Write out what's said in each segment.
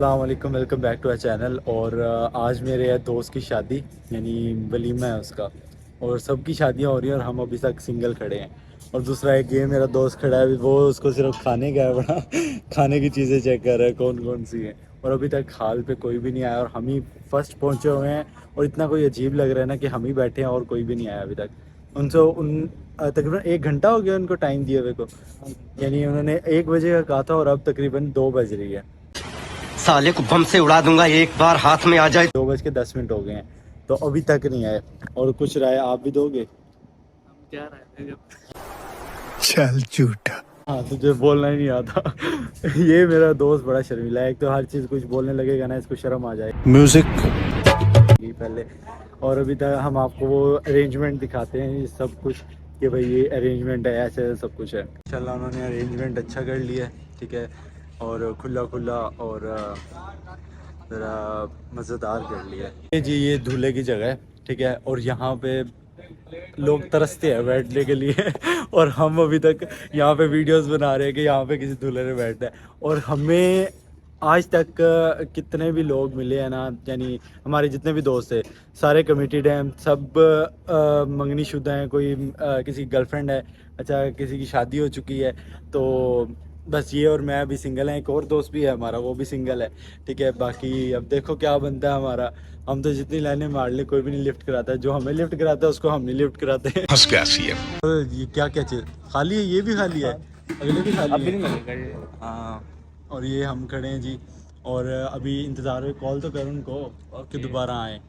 अस्सलाम वालेकुम, welcome back to our channel. और आज मेरे दोस्त की शादी यानी वलीमा है उसका, और सबकी शादियां हो रही हैं और हम अभी तक सिंगल खड़े हैं। और दूसरा एक ये मेरा दोस्त खड़ा है, वो उसको सिर्फ खाने का है बड़ा खाने की चीज़ें चेक कर रहा है कौन कौन सी हैं। और अभी तक हाल पे कोई भी नहीं आया और हम ही फर्स्ट पहुंचे हुए हैं। और इतना कोई अजीब लग रहा है ना कि हम ही बैठे हैं और कोई भी नहीं आया अभी तक। उनसे तकरीबन 1 घंटा हो गया उनको टाइम दिए हुए को, यानी उन्होंने 1 बजे का कहा था और अब तकरीबन 2 बज रही है। साले को बम से उड़ा दूंगा एक बार हाथ में आ जाए। 2:10 हो गए हैं तो अभी तक नहीं आए। और कुछ राय आप भी दोगे? क्या राय? चल झूठा। हाँ, तुझे बोलना ही नहीं आता ये मेरा दोस्त बड़ा शर्मीला है। एक तो हर चीज़ कुछ बोलने लगेगा ना, इसको शर्म आ जाएगी म्यूजिक पहले। और अभी तक हम आपको वो अरेंजमेंट दिखाते हैं सब कुछ कि भाई ये अरेंजमेंट है, ऐसे सब कुछ है। इंशाल्लाह उन्होंने अरेंजमेंट अच्छा कर लिया है, ठीक है, और खुला खुला और ज़रा मज़ेदार कर लिया है। ये जी ये दूल्हे की जगह है, ठीक है, और यहाँ पे लोग तरसते हैं बैठने के लिए और हम अभी तक यहाँ पे वीडियोस बना रहे हैं कि यहाँ पे किसी दूल्हे ने बैठना है। और हमें आज तक कितने भी लोग मिले हैं ना, यानी हमारे जितने भी दोस्त हैं सारे कमिटेड हैं, सब मंगनी शुदा हैं, कोई किसी की गर्लफ्रेंड है, अच्छा किसी की शादी हो चुकी है। तो बस ये और मैं अभी सिंगल हैं। एक और दोस्त भी है हमारा, वो भी सिंगल है, ठीक है। बाकी अब देखो क्या बनता है हमारा। हम तो जितनी लाइनें मार ले कोई भी नहीं लिफ्ट कराता है, जो हमें लिफ्ट कराता है उसको हम नहीं लिफ्ट कराते हैं। फंस गया सीएम। तो ये क्या क्या चीज़ खाली है, ये भी खाली है, अगले भी खाली अभी है। नहीं लगेगा ये। हाँ, और ये हम खड़े हैं जी। और अभी इंतज़ार है, कॉल तो करूँ उनको कि दोबारा आए।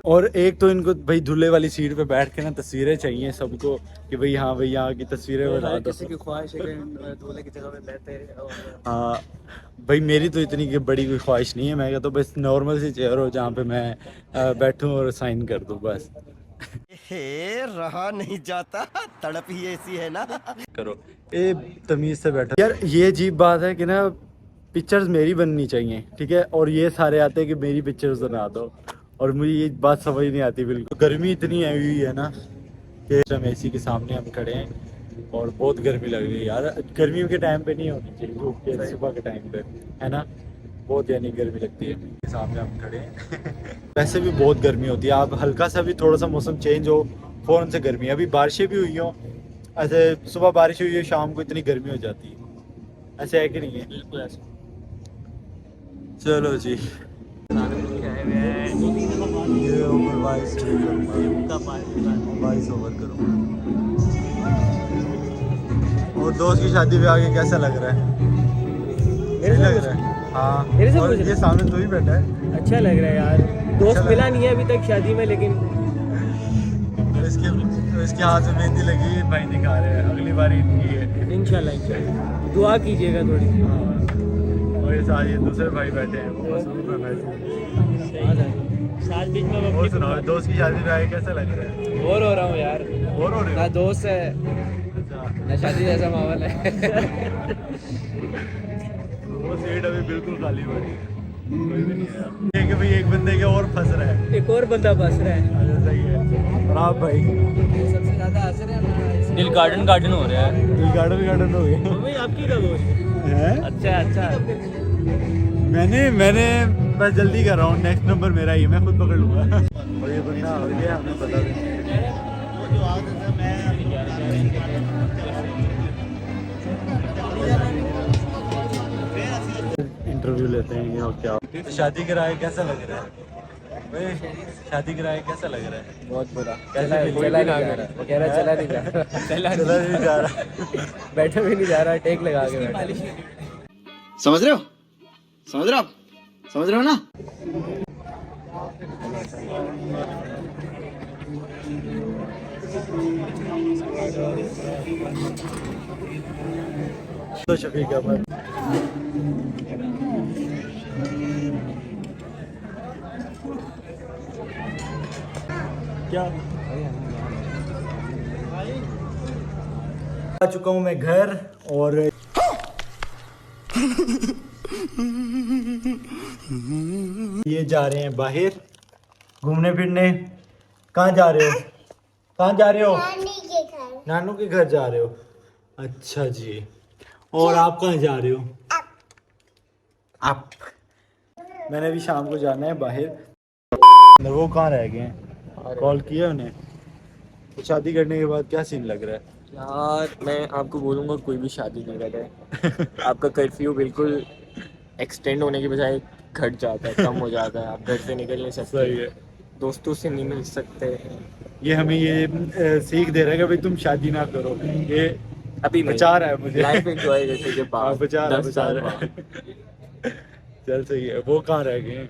और एक तो इनको भाई दूल्हे वाली सीट पे बैठ के ना तस्वीरें चाहिए सबको कि भाई हाँ भाई यहाँ की तस्वीरें बना दो। किसी की ख्वाहिश है कि दूल्हे की जगह पे बैठे और हाँ भाई, मेरी तो इतनी बड़ी कोई ख्वाहिश नहीं है। मैं कहता तो बस नॉर्मल सी चेयर हो जहाँ पे मैं बैठूँ और साइन कर दूँ बस। हे रहा नहीं जाता, तड़प ही ऐसी है ना। करो ए तमीज़ से बैठो यार। ये अजीब बात है कि ना पिक्चर्स मेरी बननी चाहिए, ठीक है, और ये सारे आते हैं कि मेरी पिक्चर्स बना दो। और मुझे ये बात समझ नहीं आती बिल्कुल। गर्मी इतनी आई हुई है ना कि हम एसी के सामने हम खड़े हैं और बहुत गर्मी लग रही है यार। गर्मियों के टाइम पे नहीं होनी चाहिए, धूप के सुबह के टाइम पे है ना, बहुत यानी गर्मी लगती है। के सामने हम खड़े हैं वैसे भी बहुत गर्मी होती है। आप हल्का सा भी थोड़ा सा मौसम चेंज हो फ़ौरन से गर्मी। अभी बारिशें भी हुई हों, ऐसे सुबह बारिश हुई है शाम को इतनी गर्मी हो जाती है, ऐसे है कि नहीं है? बिल्कुल ऐसा। चलो जी, ये ओवर वॉइस ओवर करूँगा। और दोस्त की शादी में आगे कैसा लग रहा है? सही लग रहा है? हाँ, मेरे से और पूछ रहे ये सामने तो ही बैठा है। अच्छा लग रहा है यार। दोस्त अच्छा मिला लग नहीं है अभी तक शादी में, लेकिन इसके हाथ में मेहंदी लगी है, भाई दिखा रहे हैं, अगली बार इनकी है। इंशाल्लाह इंशाल्लाह दुआ कीजिएगा थोड़ी। हाँ, और ये सारे दूसरे भाई बैठे हैं, वो मसरूफ है बैठे। साथ बीच में और सुनाओ, दोस्त की शादी में आए कैसा लग रहा है? बोर हो रहा हूँ यार। बोर हो रहे ना हो? दोस्त है अच्छा, ना शादी जैसा माहौल है। वो सीट अभी बिल्कुल खाली पड़ी है, कोई भी नहीं है। ये कि भाई एक बंदे के और फंस रहा है। एक और बंदा बस रहा है। अच्छा सही है। और आप भाई सबसे ज्यादा असर है दिल गार्डन गार्डन हो रहा है। गार्डन गार्डन हो गए भाई आपकी कब हो रही है? हैं? अच्छा अच्छा। मैंने बस जल्दी कर रहा हूँ, नेक्स्ट नंबर मेरा ही है, मैं खुद पकड़ लूँगा। और ये बंदा आ गया, हमें पता भी नहीं। इंटरव्यू लेते हैं ये और क्या। तो शादी कराए कैसा लग रहा है भाई? शादी कराए कैसा लग रहा है? बहुत बुरा। कैसे कोई भी ना कर रहा। वो कह रहा चला नहीं जा रहा। चला नहीं जा रहा। बैठा भी नहीं जा रहा, टेक लगा के बैठा। समझ रहे हो, समझ रहे हो आप, समझ रहे हो ना। तो शफीक अहमद क्या आ चुका हूँ मैं घर, और ये जा रहे हैं बाहर घूमने फिरने। कहाँ जा रहे हो? कहाँ जा रहे हो? नानी के घर। नानू के घर जा रहे हो? अच्छा जी। और आप कहाँ जा रहे हो? आप मैंने अभी शाम को जाना है बाहर। वो कहाँ रह गए हैं? कॉल किया उन्हें? तो शादी करने के बाद क्या सीन लग रहा है? यार मैं आपको बोलूँगा कोई भी शादी नहीं कर रहा है। आपका कर्फ्यू बिल्कुल एक्सटेंड होने के बजाय घट जाता है, कम हो जाता है। आप घर से निकल नहीं सही सकते, है। दोस्तों से नहीं मिल सकते। ये हमें ये सीख दे रहा है कि भाई तुम शादी ना करो। ये अभी बचा रहा है मुझे। लाइफ एंजॉय करने के हाँ, बाद बचा रहा 10 साल है। बाद। चल सही है। वो कहाँ रह गए हैं?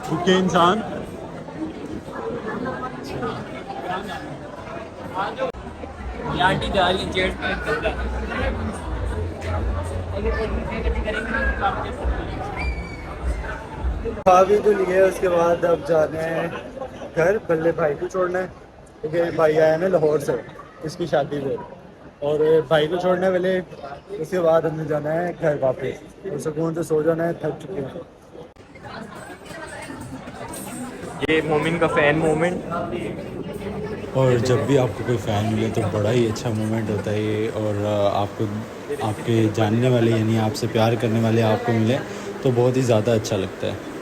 भूखे इंसान आंटी जा रही है जेट में। खा भी तो लिए, उसके बाद अब जाना है घर। पहले भाई को छोड़ना है क्योंकि भाई आया ना लाहौर से, इसकी शादी पे। और भाई को छोड़ने वाले, उसके बाद हमें जाना है घर वापस। तो सुकून से सो जाना है, थक चुके हैं। ये मोमिन का फैन मोमेंट। और जब भी आपको कोई फ़ैन मिले तो बड़ा ही अच्छा मोमेंट होता है ये। और आपको आपके जानने वाले यानी आपसे प्यार करने वाले आपको मिले तो बहुत ही ज़्यादा अच्छा लगता है।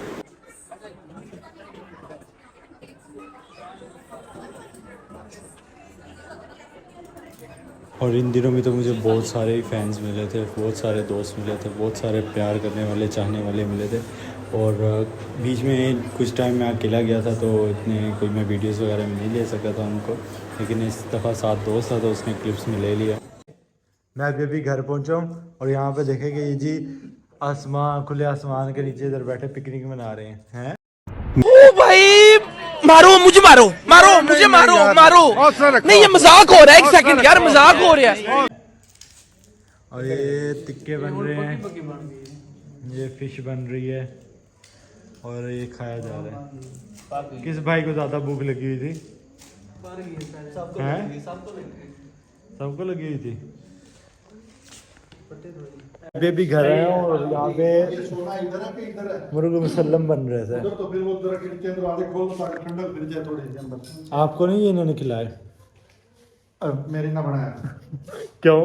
और इन दिनों में तो मुझे बहुत सारे फैंस मिले थे, बहुत सारे दोस्त मिले थे, बहुत सारे प्यार करने वाले चाहने वाले मिले थे। और बीच में कुछ टाइम मैं अकेला गया था तो इतने कोई मैं वीडियोस वगैरह में नहीं ले सका था उनको, लेकिन इस दफ़ा साथ दोस्त था तो उसने क्लिप्स में ले लिया। मैं अभी घर पहुंचा हूँ और यहाँ पे देखें कि ये जी आसमान, खुले आसमान के नीचे इधर बैठे पिकनिक मना रहे हैं। ओ भाई मारो मुझे, मारो मारो मुझे, मारो मारो। नहीं ये मजाक हो रहा है, एक सेकंड यार, मजाक हो रहा है। और ये टिक्के बन रहे हैं, ये फिश बन रही है और ये खाया जा रहा है। किस भाई को ज़्यादा भूख लगी हुई थी? हैं? सबको लगी हुई थी। अभी भी घर आए हैं और यहाँ पे मुर्ग मुसल्लम बन रहे थे। आपको नहीं इन्होंने खिलाए? मेरे ना बनाया क्यों?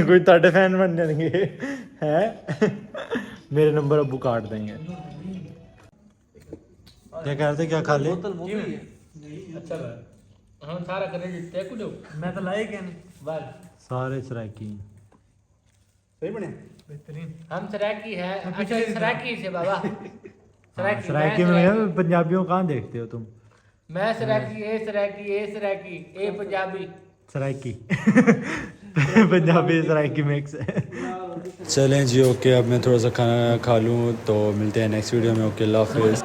कोई ताटे फैन बन जाएंगे हैं? मेरे नंबर अबू काट देंगे। क्या कह रहे थे, क्या खा ले? अच्छा हम सारा करने देते हैं कुछ। मैं तो लाइक है बस सारे सराकी सही बने बेहतरीन। हम सराकी है। अच्छा सराकी से बाबा सराकी में पंजाबियों कहाँ देखते हो तुम? मैं सराकी ए पंजाबी सराकी पंजाबी सराकी मिक्स है। चलें जी, ओके। अब मैं थोड़ा सा खाना खा लूँ तो मिलते हैं नेक्स्ट वीडियो में। ओके, अल्लाह हाफिज़।